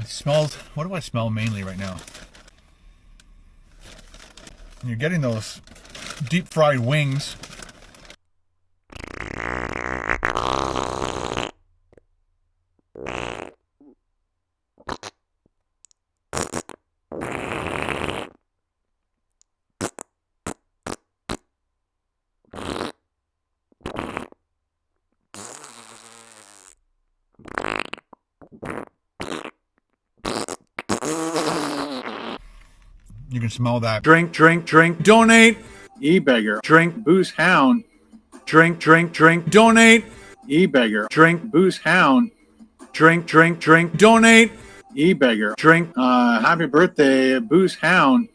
It smells, what do I smell mainly right now? And you're getting those deep fried wings. You can smell that. Drink, drink, drink, donate. E-beggar. Drink, Booze hound. drink, drink, drink, donate. E-beggar. Drink, Booze hound. drink, drink, drink, donate. E-beggar. Drink. Happy birthday, Booze hound.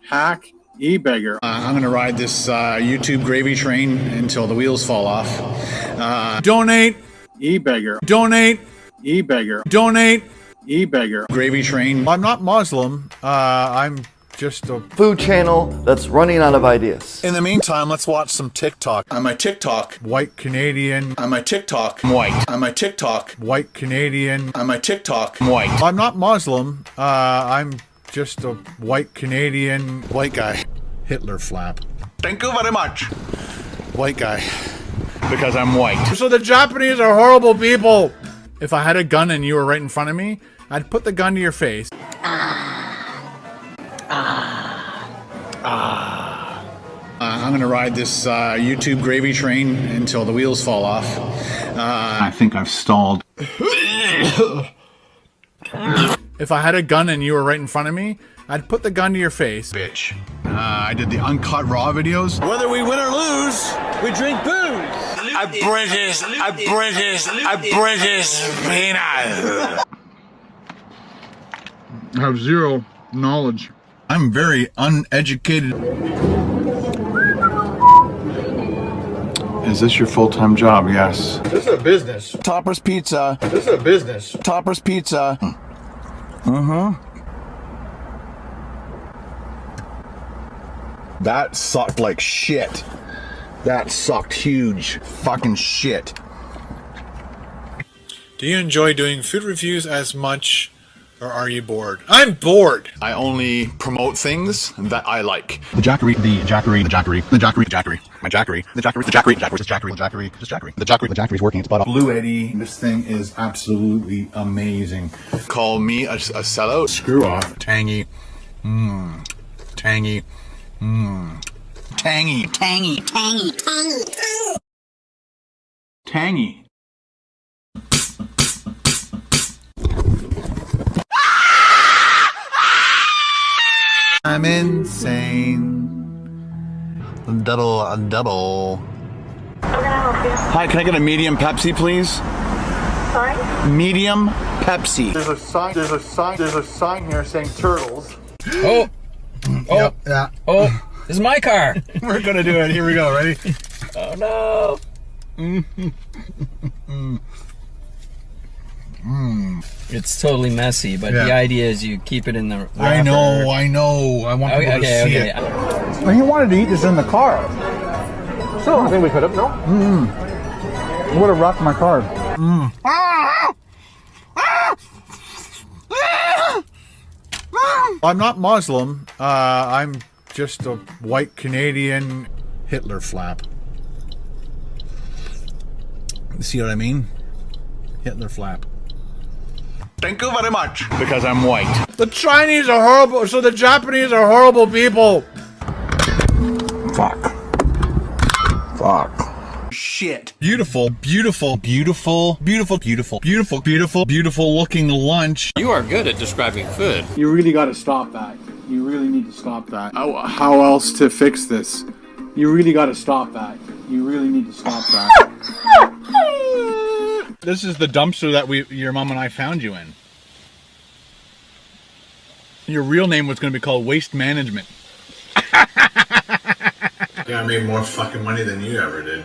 Hack. E-beggar. I'm gonna ride this YouTube gravy train until the wheels fall off. Donate. E-beggar. Donate. E-beggar. Donate. E-beggar. Gravy train. I'm not Muslim. I'm just a food channel that's running out of ideas. In the meantime, let's watch some TikTok. On my TikTok. White Canadian. On my TikTok. White. On my TikTok. White Canadian. On my TikTok. White. I'm not Muslim. I'm just a white Canadian. White guy. Hitler flap. Thank you very much. White guy. Because I'm white. So the Japanese are horrible people. If I had a gun and you were right in front of me, I'd put the gun to your face. I'm gonna ride this YouTube gravy train until the wheels fall off. I think I've stalled. If I had a gun and you were right in front of me, I'd put the gun to your face. Bitch. I did the uncut raw videos. Whether we win or lose, we drink booze. A British peanut. I have zero knowledge. I'm very uneducated. Is this your full-time job? Yes. This is a business. Topper's Pizza. This is a business. Topper's Pizza. That sucked like shit. That sucked huge fucking shit. Do you enjoy doing food reviews as much, or are you bored? I'm bored! I only promote things that I like. The Jackery, the Jackery, the Jackery, the Jackery, the Jackery, my Jackery, the Jackery, the Jackery, the Jackery, the Jackery, the Jackery, the Jackery, the Jackery, the Jackery's working its butt off. Blue Eddie, this thing is absolutely amazing. Call me a sellout. Screw off. Tangy. Tangy. Tangy. Tangy, tangy, tangy. Tangy. I'm insane. Double. Hi, can I get a medium Pepsi, please? Sorry? Medium Pepsi. There's a sign here saying turtles. Oh, Yep, yeah. oh, this is my car. We're gonna do it. Here we go. Ready? Oh no. It's totally messy, but Yeah. the idea is you keep it in the wrapper. I know. I want people to see it. Well, he wanted to eat this in the car. So I think we could have, no? Would have rocked my car. I'm not Muslim. I'm just a white Canadian Hitler flap. See what I mean? Hitler flap. Thank you very much. Because I'm white. The Chinese are horrible, so the Japanese are horrible people. Fuck. Shit. Beautiful looking lunch. You are good at describing food. You really got to stop that. You really need to stop that. How else to fix this? You really got to stop that. You really need to stop that. This is the dumpster that your mom and I found you in. Your real name was going to be called Waste Management. Yeah, I made more fucking money than you ever did.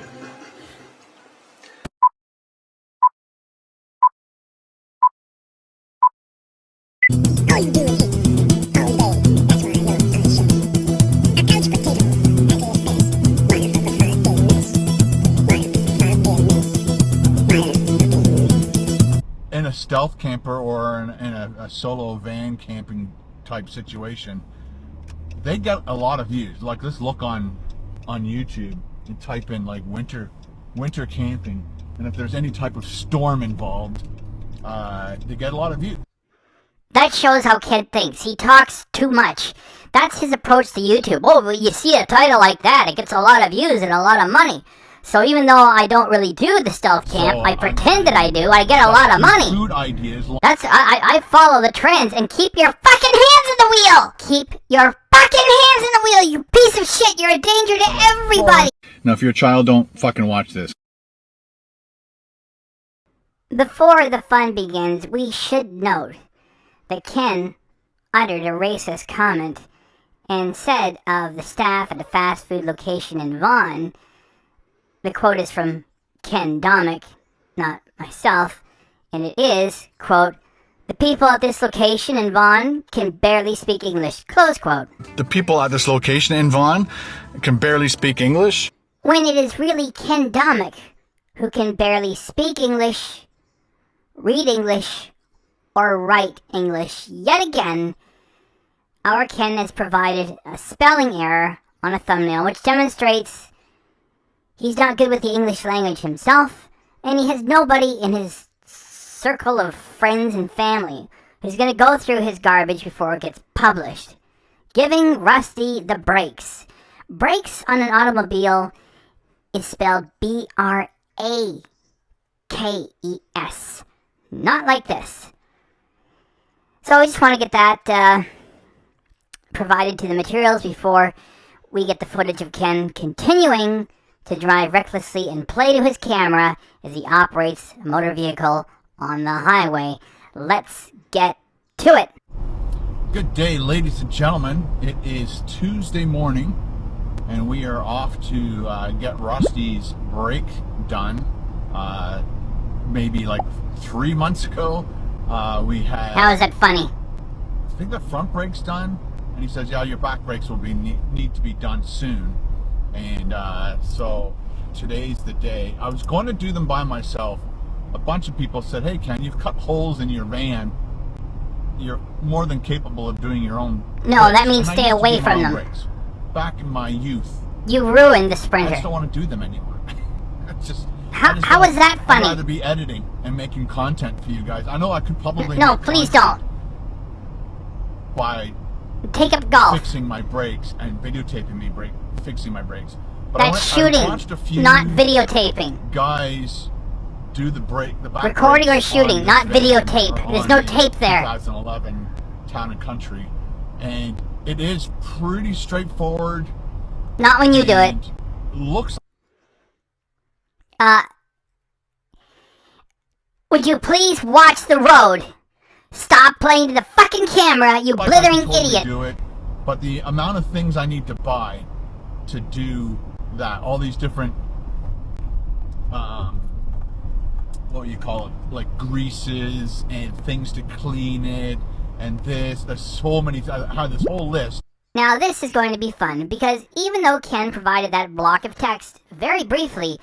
In a stealth camper or in a solo van camping type situation, they get a lot of views. Like, let's look on YouTube and type in like winter camping, and if there's any type of storm involved, they get a lot of views. That shows how Ken thinks. He talks too much. That's his approach to YouTube. Oh, well, you see a title like that, it gets a lot of views and a lot of money. So even though I don't really do the stealth camp, I pretend that I do, I get a lot of money. Food ideas. That's, I follow the trends, and keep your fucking hands in the wheel! Keep your fucking hands in the wheel, you piece of shit! You're a danger to everybody! Now, if you're a child, don't fucking watch this. Before the fun begins, we should note that Ken uttered a racist comment and said of the staff at a fast food location in Vaughan, the quote is from Ken Domik, not myself, and it is, quote, "The people at this location in Vaughan can barely speak English," close quote. The people at this location in Vaughan can barely speak English? When it is really Ken Domik who can barely speak English, read English, or write English. Yet again, our Ken has provided a spelling error on a thumbnail which demonstrates he's not good with the English language himself, and he has nobody in his circle of friends and family who's going to go through his garbage before it gets published. Giving Rusty the brakes. Brakes on an automobile is spelled B-R-A-K-E-S. Not like this. So I just want to get that provided to the materials before we get the footage of Ken continuing to drive recklessly and play to his camera as he operates a motor vehicle on the highway. Let's get to it. Good day, ladies and gentlemen. It is Tuesday morning, and we are off to get Rusty's brake done. Maybe like 3 months ago, we had... How is that funny? I think the front brake's done, and he says, yeah, your back brakes will be need to be done soon. And so today's the day. I was going to do them by myself. A bunch of people said, hey Ken, you've cut holes in your van. You're more than capable of doing your own No, brakes. that means And stay away from them. Brakes. Back in my youth, You ruined the I Sprinter. just don't want to do them anymore. It's just, How is that funny? I'd rather be editing and making content for you guys. I know I could probably No, make please content don't. by Take up golf. fixing my brakes and videotaping me fixing my brakes. But That's shooting, I watched a few not videotaping. guys do the back Recording or brakes shooting, on not this van videotape. or There's on no the tape there. 2011 Town and Country, and it is pretty straightforward. Not when you do it. and Looks. Would you please watch the road? Stop playing to the fucking camera, you like I blithering can totally idiot. do it, but the amount of things I need to buy to do that, all these different, what do you call it, like greases and things to clean it, and there's so many, I have this whole list. Now this is going to be fun, because even though Ken provided that block of text very briefly,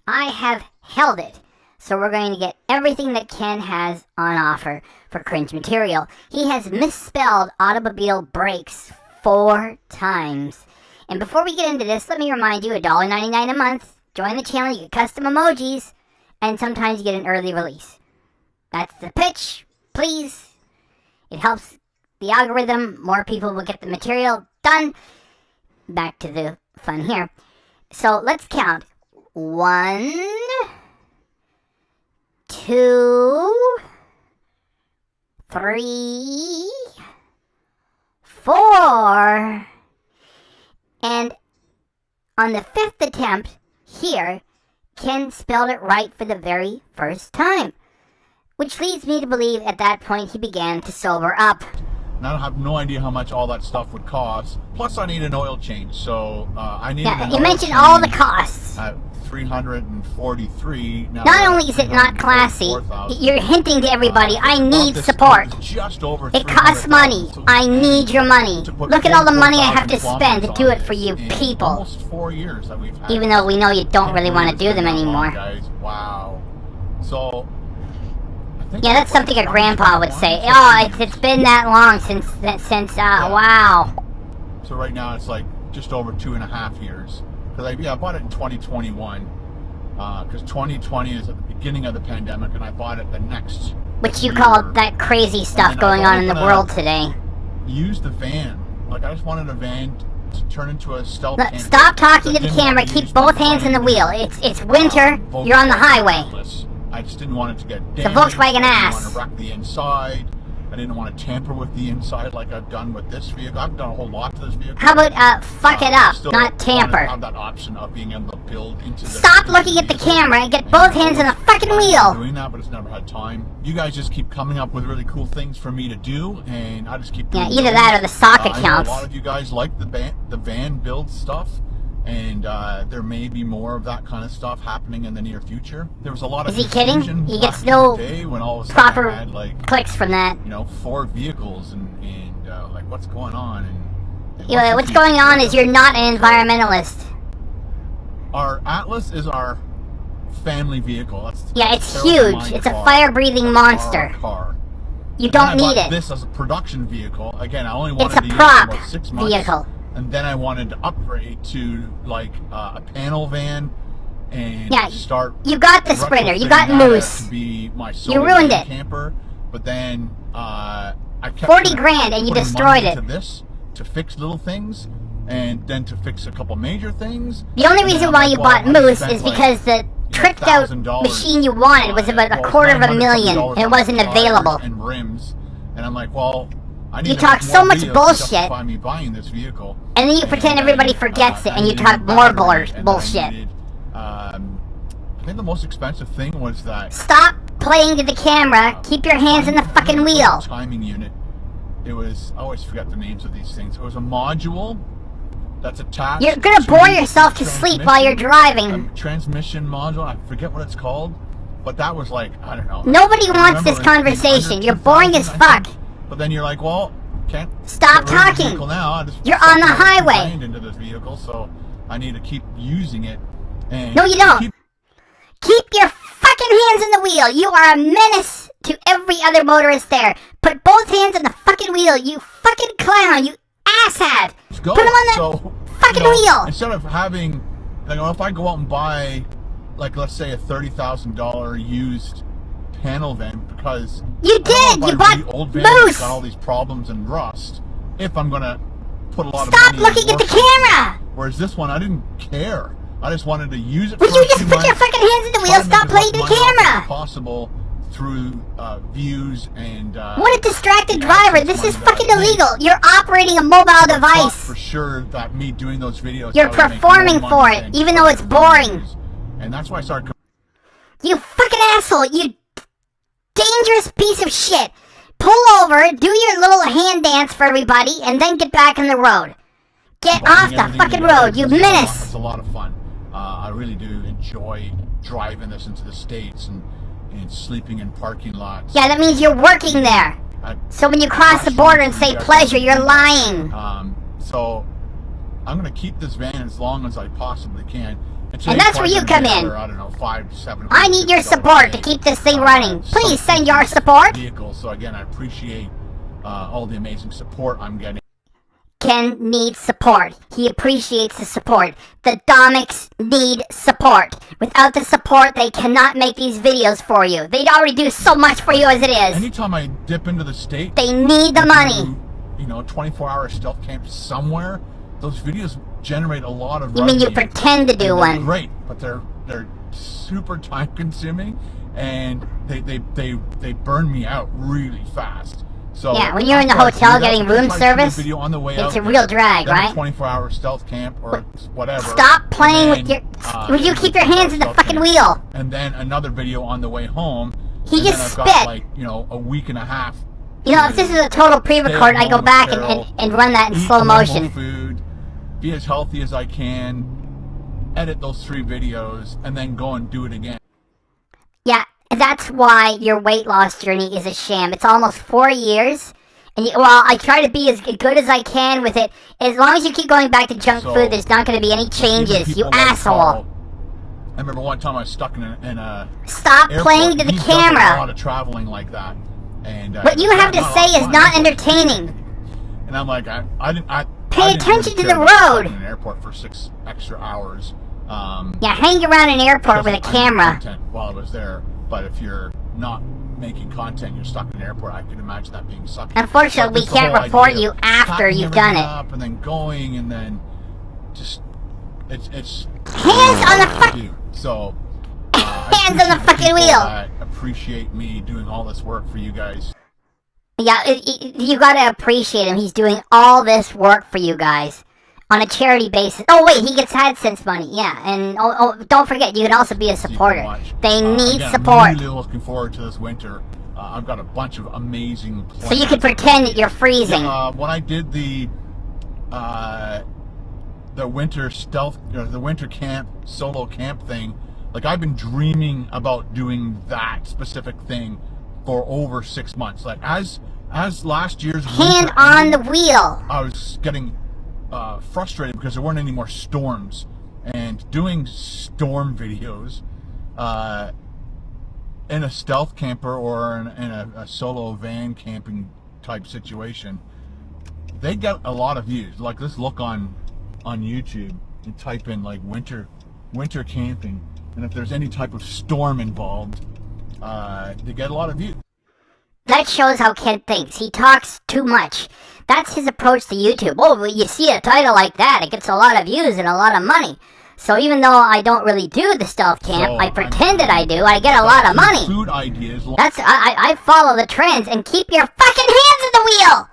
I have held it. So we're going to get everything that Ken has on offer for cringe material. He has misspelled automobile brakes 4 times. And before we get into this, let me remind you, $1.99 a month. Join the channel, you get custom emojis, and sometimes you get an early release. That's the pitch, please. It helps the algorithm, more people will get the material done. Back to the fun here. So let's count. 1, 2, 3, 4, and on the 5th attempt here, Ken spelled it right for the very first time, which leads me to believe at that point he began to sober up. And I have no idea how much all that stuff would cost. Plus, I need an oil change, so I need. Yeah, you mentioned all the costs. At $343. Now Not only is it not classy, you're hinting to everybody, I need support. Just over It costs money. I need your money. Look at all the money I have to spend to do it for you people. Almost 4 years that we've had. Even though we know you don't really want to do them anymore. Guys, wow. So I think Yeah, that's something a grandpa would say. Oh, it's been that long since wow. So right now it's like just over 2.5 years. Because I bought it in 2021. Because 2020 is at the beginning of the pandemic, and I bought it the next. Which you year. call that crazy stuff going on in the world today. Use the van. Like, I just wanted a van to turn into a stealth. Look, stop talking to the camera. Keep both hands on the wheel. It's winter. You're on the highway. I just didn't want it to get It's a damaged. Volkswagen I didn't ass. want to wreck the inside. I didn't want to tamper with the inside like I've done with this vehicle. I've done a whole lot to this vehicle. How about fuck it up, Still not tamper? wanted to have that option of being able to build into the Stop looking at the camera and get both hands on the fucking wheel. Doing that, but it's never had time. You guys just keep coming up with really cool things for me to do, and I just keep doing Yeah, either those. that or the sock I know accounts. a lot of you guys like the van build stuff, and there may be more of that kind of stuff happening in the near future. There was a lot of Is he kidding? confusion He gets back in no the day when all of a sudden proper I had, like, clicks from that. 4 vehicles and like, what's going on? And Yeah, what's going on is you're not an environmentalist. Our Atlas is our family vehicle. That's Yeah, it's terrible huge. mind It's a car. fire-breathing Our monster. car. You And then don't I need bought it. this as a production vehicle. Again, I only It's wanted a to use it prop for about 6 months. vehicle. And then I wanted to upgrade to like a panel van and Yeah, start. you got the Sprinter. You retrofitting got that Moose. to be my You solo ruined van it. camper. But then I kept 40 grand and you putting destroyed money it. into this to fix little things and then to fix a couple major things. The only And then reason I'm why like, you well, bought I Moose spent, is like, because the tricked out $1,000 machine you wanted was about $250,000 and it wasn't available. And rims, and I'm like, well, I need You to talk make so more much videos to bullshit. justify me buying this vehicle. And then you pretend everybody forgets it I and you needed talk a more battery, and then I bullshit. needed, I think the most expensive thing was that Stop playing to the camera. Keep your hands on the fucking wheel. timing unit. It was, I always forget the names of these things. It was a module that's attached. You're gonna to bore the yourself to sleep while you're driving. Transmission module. I forget what it's called, but that was like, I don't know. Nobody I wants remember this it being conversation. under You're boring as 2,000, I think. fuck. But then you're like, well, can't Stop get rid of the talking. vehicle now. I just You're on the sucked my highway. brain into this vehicle, so I need to keep using it. And No, you don't. keep Keep your fucking hands on the wheel. You are a menace to every other motorist there. Put both hands on the fucking wheel, you fucking clown, you asshat. go. Put them on the So, fucking wheel. Instead of having, like, if I go out and buy, like, let's say a $30,000 used panel van, because You I don't wanna did. buy You a bought really old van that's Moose. got all these problems and rust. If I'm gonna put a lot Stop of money looking and at the work on it. camera. Whereas this one, I didn't care. I just wanted to use it. Would for you a just few put your months, fucking hands on the try wheel? to Stop make as playing to much the money off camera. as possible through views and. What a distracted the driver. AdSense This is money that I fucking make. illegal. You're operating a mobile I thought device. for sure that me doing those videos, You're I would make performing more for money it, than even though it's boring. views. And that's why I started. You fucking asshole. You dangerous piece of shit. Pull over, do your little hand dance for everybody, and then get back on the road. Get off the everything fucking together. road, you It's a lot- menace. It's a lot of fun. I really do enjoy driving this into the States and sleeping in parking lots. Yeah, that means you're working there. So when you cross the border and say pleasure, you're lying. So I'm gonna keep this van as long as I possibly can. And that's where you come in. I don't know, 5 to 7. I need your support to keep this thing running. Please send your support. Vehicle. So again, I appreciate all the amazing support I'm getting. Ken needs support. He appreciates the support. The Domiks need support. Without the support, they cannot make these videos for you. They already do so much for you as it is. Anytime I dip into the state, They need the money. You know, 24-hour stealth camp somewhere. Those videos generate a lot of. You mean you revenue. pretend to do They're one? Great, but they're super time consuming, and they burn me out really fast. So Yeah, when you're in the after I do hotel that, getting I try room to shoot service, video on the way it's out a there, real drag, then a right? 24-hour stealth camp or whatever. Stop playing with and your... then, Would you keep your hands on the stealth fucking camp, wheel? And then another video on the way home. He and just then I've spit. got, like, you know, a week and a half. You know, if this is a total pre-record, I go back and run that in Eat slow normal motion. Food, be as healthy as I can, edit those 3 videos, and then go and do it again. Yeah, that's why your weight loss journey is a sham. It's almost 4 years. And well, I try to be as good as I can with it. As long as you keep going back to junk So, food, there's not going to be any Even changes, you people like asshole. Carl I remember one time I was stuck in a Stop airport. playing to the He's done a camera. lot of traveling like that, and What you have to say is not entertaining. And I'm like, I didn't Pay attention to really the care about road. stuck in an airport for 6 extra hours. Yeah, hang around an airport with a because I made camera. content while I was there, but if you're not making content, you're stuck in an airport. I could imagine that being sucky. Unfortunately, But we just the can't whole report idea you of after packing you've done everything it. up and then going and then just it's Hands on the fuck. So Hands on the fucking wheel. That appreciate me doing all this work for you guys. Yeah, you gotta appreciate him. He's doing all this work for you guys on a charity basis. Oh wait, he gets AdSense money. Yeah, and don't forget, you can also be a supporter. They need Again, support. I'm really looking forward to this winter. I've got a bunch of amazing plans. So you can pretend that you're freezing. Yeah, when I did the winter stealth, the winter camp solo camp thing, like I've been dreaming about doing that specific thing for over 6 months. Like as last year's Hand winter on the ended, wheel. I was getting frustrated because there weren't any more storms, and doing storm videos in a stealth camper or in a solo van camping type situation, they get a lot of views. Like, let's look on YouTube and type in like winter camping, and if there's any type of storm involved, they get a lot of views. That shows how Ken thinks. He talks too much. That's his approach to YouTube. Oh, well, you see a title like that, it gets a lot of views and a lot of money. So even though I don't really do the stealth camp, So, I pretend that I do, I get a lot of money. Food ideas. That's I follow the trends and keep your fucking hands in the wheel.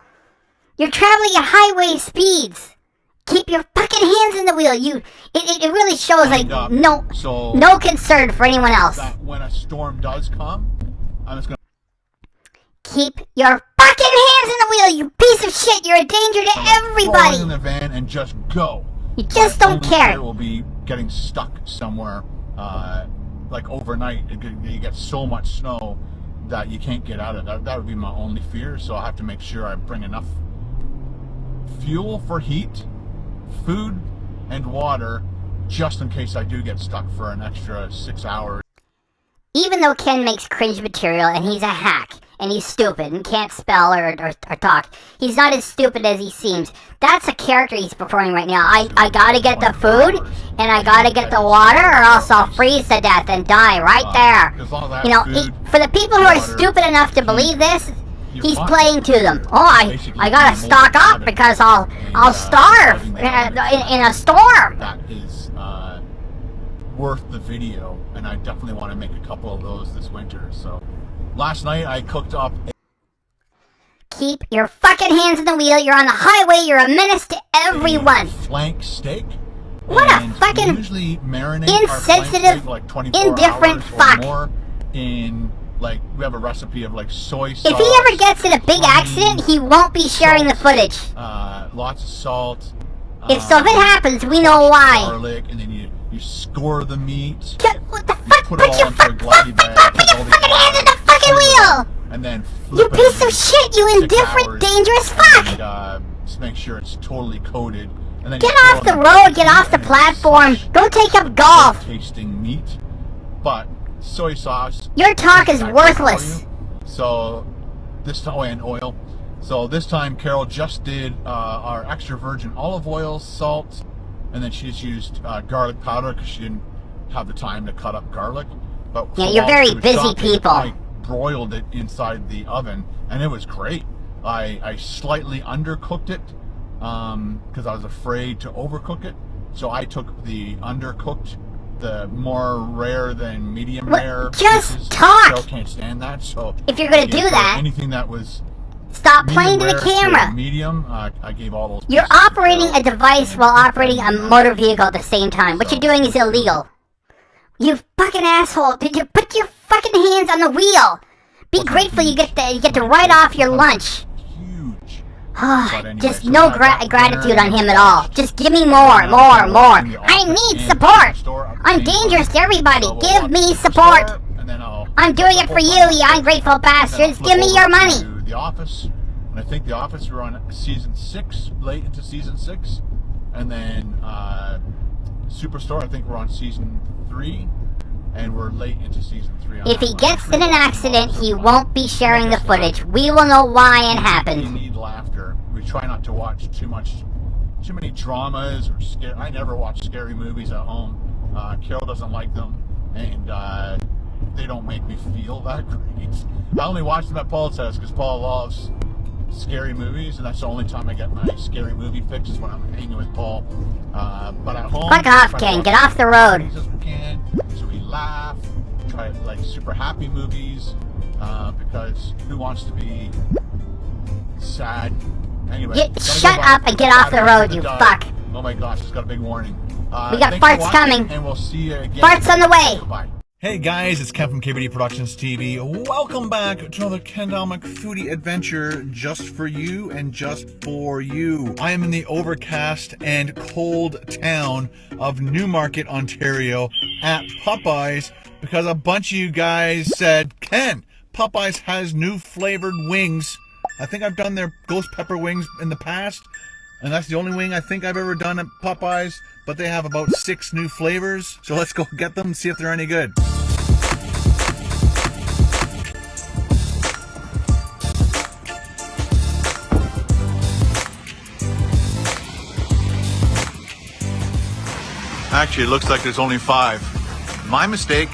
You're traveling at highway speeds. Keep your fucking hands in the wheel. It really shows like no concern for anyone else. That when a storm does come, I'm just gonna Keep your fucking hands in the wheel, you piece of shit. You're a danger to throw it everybody. in the van and just go. You just My don't only care. fear will be getting stuck somewhere, like overnight. You get so much snow that you can't get out of it. That would be my only fear. So I have to make sure I bring enough fuel for heat, food, and water, just in case I do get stuck for an extra 6 hours. Even though Ken makes cringe material and he's a hack and he's stupid and can't spell or talk, he's not as stupid as he seems. That's a character he's performing right now. I gotta get the food and I gotta get the water or else I'll freeze to death and die right there. That You know, food, for the people who are water, stupid enough to believe this, he's want playing to them. Oh, I gotta stock up because I'll starve in a storm. that is worth the video, and I definitely want to make a couple of those this winter. So last night I cooked up Keep your fucking hands in the wheel. You're on the highway. You're a menace to everyone. flank steak. What a and fucking we usually marinate our flank insensitive, steak like 24 indifferent hours fuck. or more in, like, we have a recipe of like soy sauce. If he ever gets in a big accident, he won't be sharing the footage. Lots of salt. If it happens, we know why. Garlic, and then you score the meat. What the fuck? Put Put it all your into a glidey bag. put your fucking hands in the fucking wheel. And then You flip it piece of every shit. You 6 indifferent, hours, dangerous fuck. And, just make sure it's totally coated. And then Get you throw off it the in road. Get pan, off the and it's platform. such Go take up golf. tasting meat, but soy sauce. Your talk is actually worthless. for you. So this time, and oil. So this time, Carol just did our extra virgin olive oil, salt, and then she just used garlic powder because she didn't have the time to cut up garlic. But Yeah, you're very she was busy chopping it, people. I broiled it inside the oven, and it was great. I slightly undercooked it because I was afraid to overcook it. So I took the undercooked, the more rare than medium What? rare. Just pieces. talk. Carol can't stand that. So If you're gonna I gave do her that, anything that was stop playing to the medium rare camera. medium, I gave all those. You're pieces to operating Carol. a device while operating a motor vehicle at the same time. What you're doing is illegal. You fucking asshole! Did you put your fucking hands on the wheel? Be grateful you get to write off your lunch. Huge. Just no gratitude on him at all. Just give me more. I need support. I'm dangerous to everybody. Give me support. I'm doing it for you, you ungrateful bastards. Give me your money. The Office, and I think The Office we're on season 6, late into season 6, and then Superstore. I think we're on season 3, and we're late into season 3. If he gets in an accident, he won't be sharing the footage. We will know why it We happened. need laughter. We try not to watch too many dramas or scary. I never watch scary movies at home. Carol doesn't like them, and they don't make me feel that great. I only watch them at Paul's house because Paul loves scary movies, and that's the only time I get my scary movie fix is when I'm hanging with Paul. But at home, Fuck off, Ken. Get off the road. As we can, so we laugh. Try like super happy movies, because who wants to be sad? Anyway, Shut up and get off the road, you fuck. Oh my gosh, it's got a big warning. We got thanks for farts watching, coming. and we'll see you again. Farts on the way. Bye. Hey guys, it's Ken from KBD Productions TV. Welcome back to another Ken Domik foodie adventure just for you and just for you. I am in the overcast and cold town of Newmarket, Ontario at Popeyes because a bunch of you guys said, Ken, Popeyes has new flavored wings. I think I've done their ghost pepper wings in the past, and that's the only wing I think I've ever done at Popeyes. But they have about 6 new flavors, so let's go get them and see if they're any good. Actually, it looks like there's only 5. My mistake.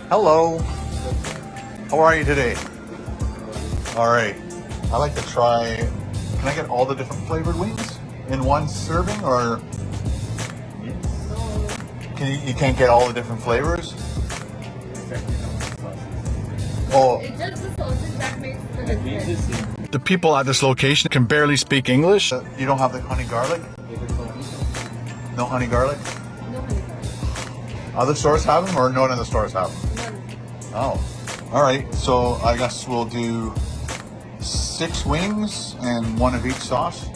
Hello. How are you today? All right, I like to try, can I get all the different flavored wings in one serving, or you can't get all the different flavors? Oh. It's just the sauces that makes the difference. The people at this location can barely speak English. You don't have the honey garlic? No honey garlic? No honey garlic. Other stores have them, or none of the stores have them? None. Oh, all right, so I guess we'll do 6 wings and 1 of each sauce.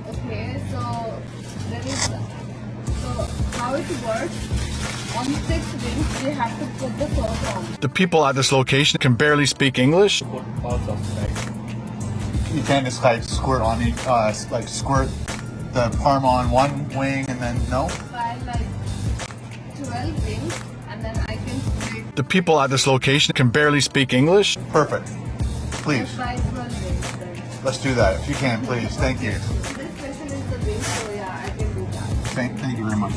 Okay, so there is so how it works. On 6 wings, they have to put the sauce on. The people at this location can barely speak English. You can't just like squirt on each, like squirt the parma on one wing and then no? Buy like 12 wings, and then I can split. The people at this location can barely speak English. Perfect. Please, Buy 12 wings then. let's do that if you can, please. Thank you. This question is the wings, so yeah, I can do that. Thank you very much.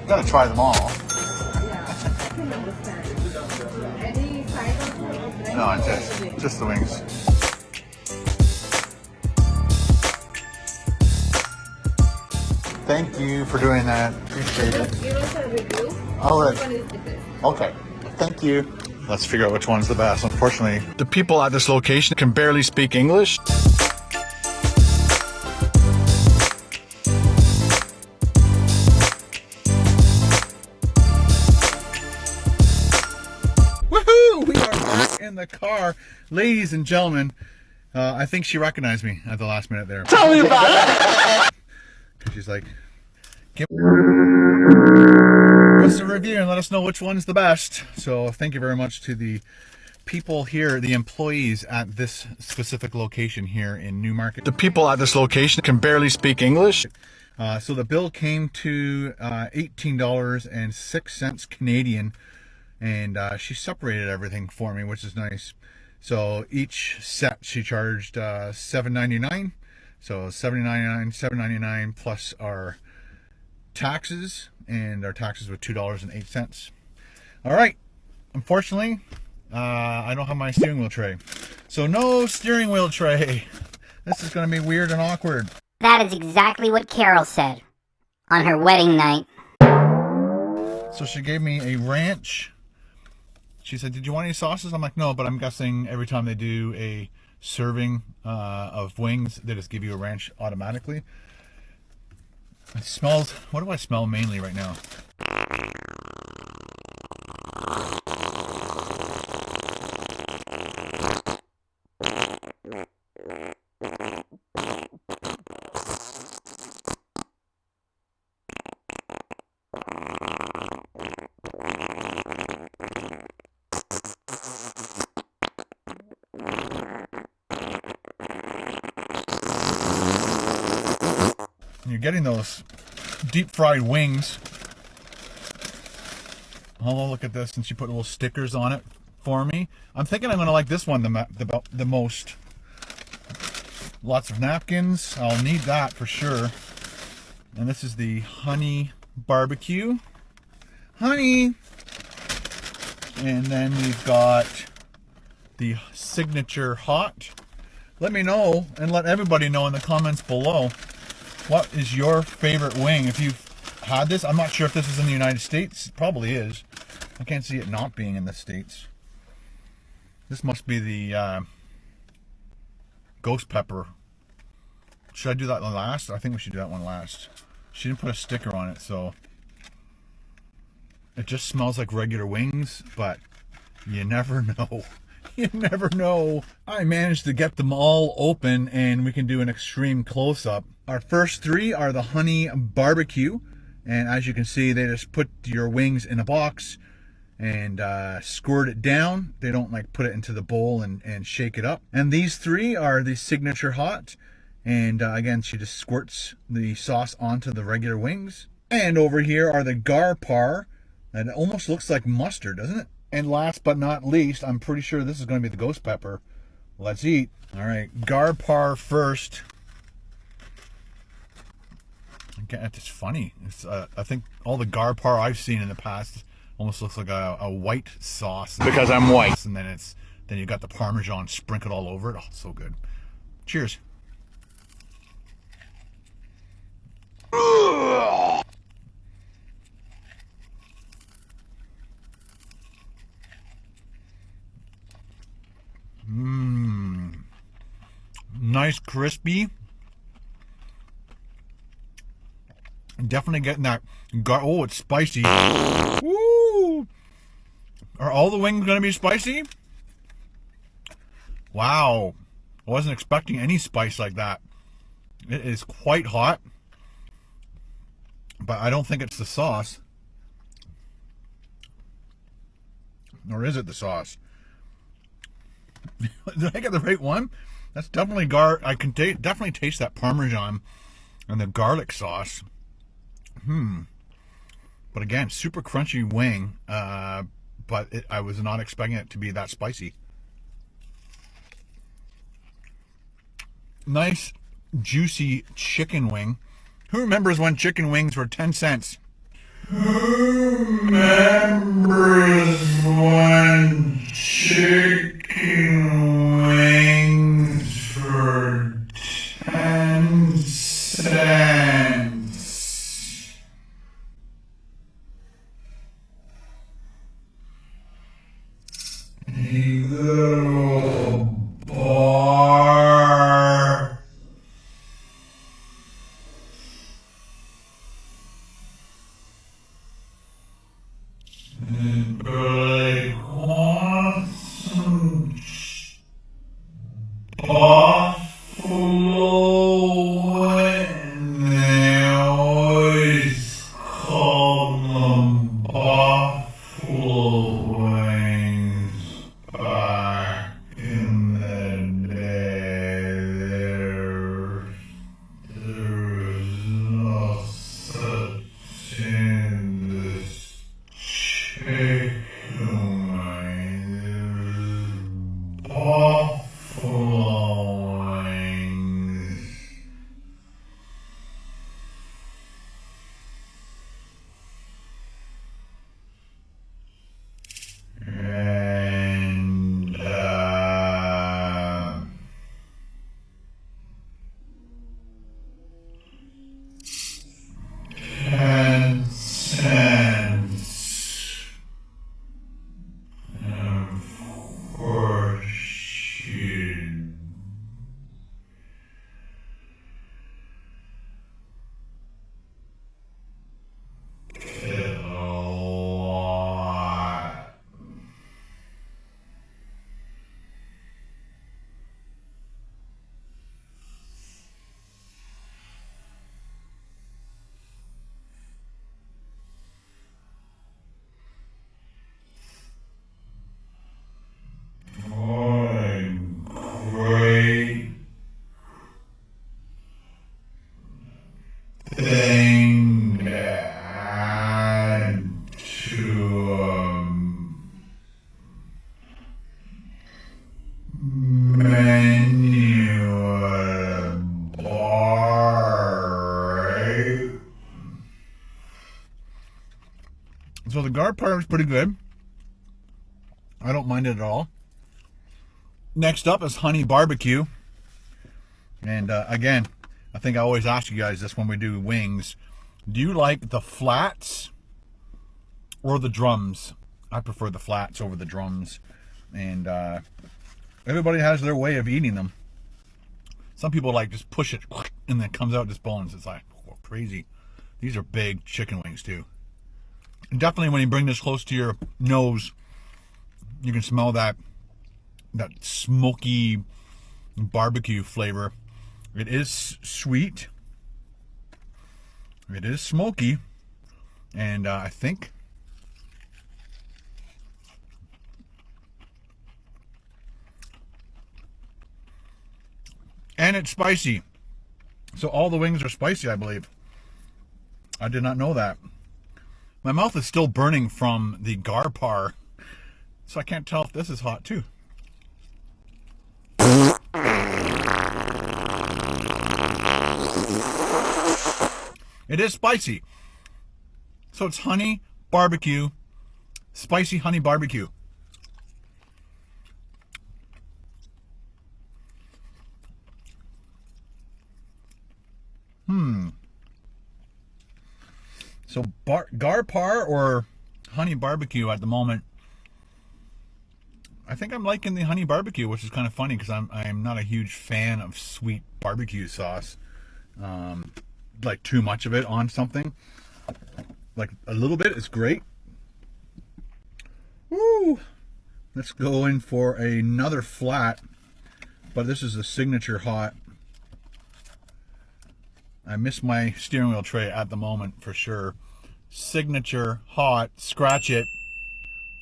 Gotta try them all. Yeah, I can understand. Any side of bread? No, or the wings? just the wings. Thank you for doing that. Appreciate it. Just give us a review. All right. Which one is the best? Okay. Thank you. Let's figure out which one's the best. Unfortunately, The people at this location can barely speak English. woohoo! We are back in the car, ladies and gentlemen. I think she recognized me at the last minute there. Tell me about it. She's like, give us a review and let us know which one's the best. So thank you very much to the people here, the employees at this specific location here in Newmarket. The people at this location can barely speak English. So the bill came to $18.06 Canadian, and she separated everything for me, which is nice. So each set she charged $7.99. So $7.99 plus our taxes, and our taxes were $2.08. All right. Unfortunately, I don't have my steering wheel tray. So no steering wheel tray. This is going to be weird and awkward. That is exactly what Carol said on her wedding night. So she gave me a ranch. She said, did you want any sauces? I'm like, no, but I'm guessing every time they do a serving of wings, they just give you a ranch automatically. It smells, what do I smell mainly right now? you're getting those deep fried wings. Oh, look at this, since you put little stickers on it for me. I'm thinking I'm going to like this one the most. Lots of napkins. I'll need that for sure. And this is the honey barbecue. Honey! And then we've got the signature hot. Let me know, and let everybody know in the comments below, what is your favorite wing? If you've had this, I'm not sure if this is in the United States. It probably is. I can't see it not being in the States. This must be the ghost pepper. Should I do that one last? I think we should do that one last. She didn't put a sticker on it, so it just smells like regular wings, but you never know. You never know. I managed to get them all open, and we can do an extreme close-up. Our first three are the honey barbecue, and as you can see, they just put your wings in a box and squirt it down. They don't like put it into the bowl and shake it up. And these three are the signature hot, and again, she just squirts the sauce onto the regular wings. And over here are the gar par, and it almost looks like mustard, doesn't it? And last but not least, I'm pretty sure this is going to be the ghost pepper. Let's eat. All right, gar par first. Again, it's funny. It's I think all the gar par I've seen in the past almost looks like a white sauce. Because I'm white. And then you got the Parmesan sprinkled all over it. Oh, so good. Cheers. Nice crispy. Definitely getting that oh, it's spicy. Woo! Are all the wings gonna be spicy? Wow. I wasn't expecting any spice like that. It is quite hot. But I don't think it's the sauce. Or is it the sauce? Did I get the right one? That's definitely I can definitely taste that Parmesan and the garlic sauce. But again, super crunchy wing. But I was not expecting it to be that spicy. Nice, juicy chicken wing. Who remembers when chicken wings were 10 cents? Who remembers when chicken wings were 10 cents? A little bar. But I want some buffalo, and they always call them buffalo wings back in the day. There's no such thing as chicken wings. Buffalo wings. So the gar par is pretty good. I don't mind it at all. Next up is honey barbecue. And again, I think I always ask you guys this when we do wings. Do you like the flats or the drums? I prefer the flats over the drums. And everybody has their way of eating them. Some people like just push it and then it comes out just bones. It's like, oh, crazy. These are big chicken wings too. And definitely when you bring this close to your nose, you can smell that smoky barbecue flavor. It is sweet. It is smoky. And I think and it's spicy. So all the wings are spicy, I believe. I did not know that. My mouth is still burning from the gar par, so I can't tell if this is hot too. It is spicy. So it's honey barbecue, spicy honey barbecue. So gar par or honey barbecue at the moment. I think I'm liking the honey barbecue, which is kind of funny because I'm not a huge fan of sweet barbecue sauce. Like too much of it on something. Like a little bit is great. Woo! Let's go in for another flat, but this is the signature hot. I miss my steering wheel tray at the moment for sure. Signature hot, scratch it,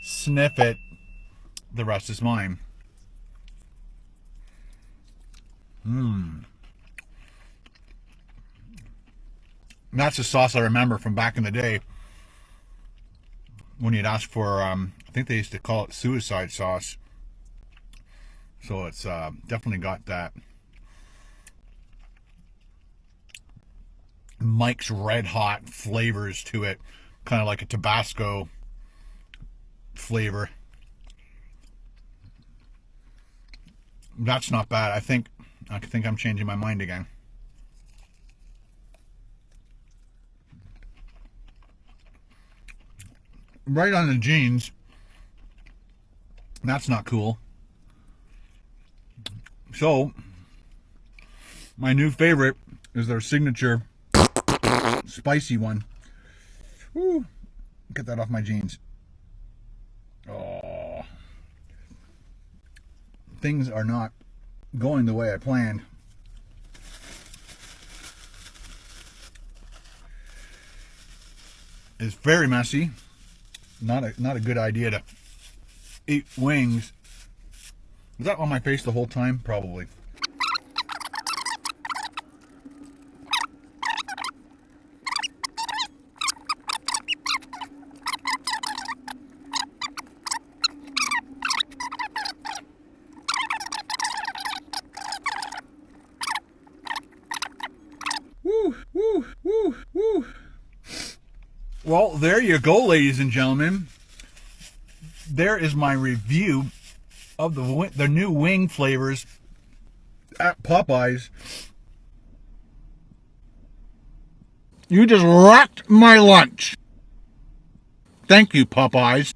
sniff it, the rest is mine. That's the sauce I remember from back in the day when you'd ask for, I think they used to call it suicide sauce. So it's definitely got that Mike's Red Hot flavors to it, kind of like a Tabasco flavor. That's not bad. I think I'm changing my mind again. Right on the jeans. That's not cool. So my new favorite is their signature spicy one. Woo. Get that off my jeans. Oh. Things are not going the way I planned. It's very messy. Not a good idea to eat wings. Was that on my face the whole time? Probably. Well, there you go, ladies and gentlemen. There is my review of the new wing flavors at Popeyes. You just rocked my lunch. Thank you, Popeyes.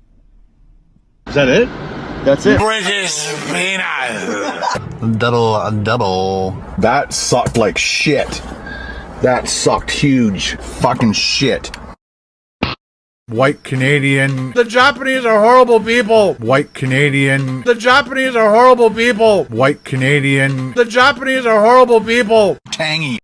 Is that it? That's it. British peanut. Double. That sucked like shit. That sucked huge fucking shit. White Canadian. The Japanese are horrible people. White Canadian. The Japanese are horrible people. White Canadian. The Japanese are horrible people. Tangy.